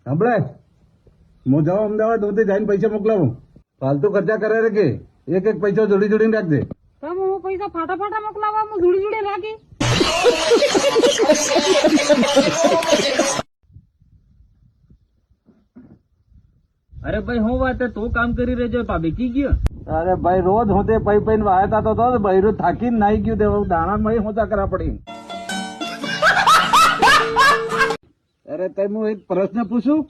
સાંભળે, હું જાઉં અમદાવાદ, હું તે જઈને પૈસા મોકલાવું. ફાલતુ ખર્ચા કરે રે કે એક એક પૈસો જોડી જોડીને રાખજે. હું પૈસા ફાટા ફાટા મોકલાવા, હું જોડી જોડી રાખી. અરે ભાઈ હું વાત તું કામ કરી રહેજો ભાભી કી ગયો. અરે ભાઈ રોજ હું તે પૈ પૈને વાયતા તો બૈરું થાકીને નાઈ ગયું તે દાણા મય હોતા કરા પડી. અરે તઈ હું એક પ્રશ્ન પૂછું?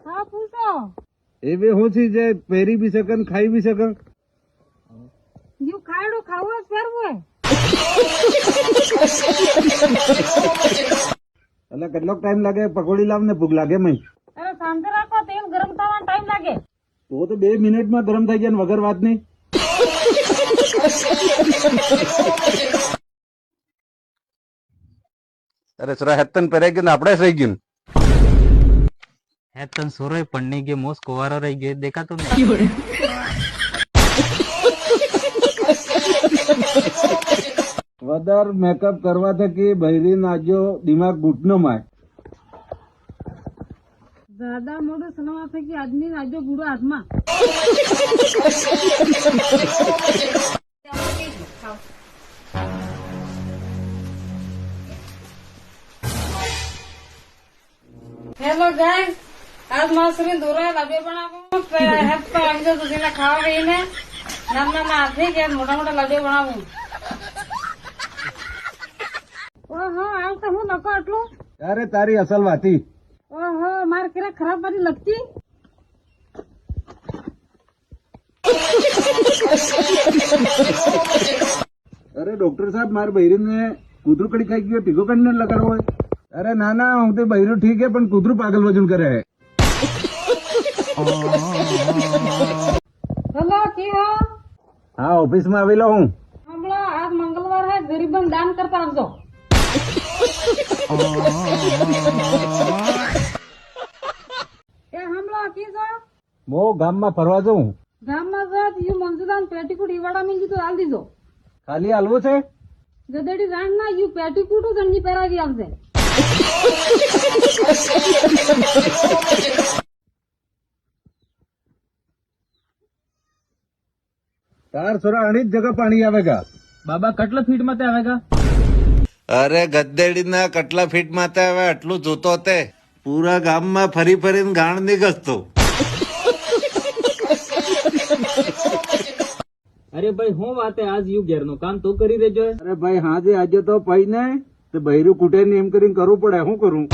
હા પૂછો. એવી હું છે જે પહેરી બી શકે ને ખાઈ બી શકે? યુ ખાયડું ખાવું જ ફેરવું. એટલે કેટલોક ટાઈમ લાગે? પકોડી લાવ ને ભૂખ લાગે મય. અરે શાંતિ રાખો, તેલ ગરમ થવાનો ટાઈમ લાગે. તો 2 મિનિટમાં ગરમ થઈ જાય ને વગર વાત નહીં. અરે સરા હેતન પહેરાઈ ગયું ને આપણે રહી ગયું. હેતન સોરોય પણ નહીં ગયો, મોસ કુવારો રહી ગયો, દેખાતો નહીં. વધાર મેકઅપ કરવા થકી બૈરી નાજો દિમાગ ઘૂંટનો માં. દાદા મોઢું સનવા થકી આદમી નાજો બુડો હાથમાં. હેલો ગાઈસ, આજ માસરી દોરા લાભે બનાવું. હેત તો આવી જાવ તો ખાવા ગઈને નાના હાથે કે મોટા મોટા લાભે બનાવું. ઓહો આવ તો હું નકો આટલું. અરે તારી અસલ વાતી. ઓહો માર કેરા ખરાબ બારી લગતી. અરે ડોક્ટર સાહેબ મારે બૈરીને કૂતરું કડી ખાઈ ગયો, ટીકો કરીને લગાડવો હોય. અરે ના ના, હું તો બૈરું ઠીક હે પણ કૂતરું પાગલ વજન કરે હે. હેલો કી હો? હા ઓફિસમાં આવેલો હું. હમણાં આજ મંગળવાર હે, ગરીબન દાન કરતા આવજો. એ હમણાં કી છો? મો ગામમાં ફરવા જાઉં. ગામમાં જાત યુ મંજુદાન પેટીકુટ ઈવાડા મીંજી તો હાલ દીધો. ખાલી હાલવું છે? ગધેડી રાણ ના યુ પેટીકુટ જણની પહેરાવી આવશે. તાર સોરા આની જ જગહ પાણી આવેગા. બાબા કેટલા ફીટ માં આવેગા? અરે ગદ્દેડી ના કેટલા ફીટ માં આવે આટલું જોતો તે પૂરા ગામમાં ફરી ફરીને ગાણ નહીં ઘસતો. અરે ભાઈ હું વાત આજ યુ ઘેર નું કામ તું કરી રહેજો. અરે ભાઈ હાજે આજે તો પઈ ને બૈરું કુટે ને એમ કરીને કરવું પડે. શું કરું?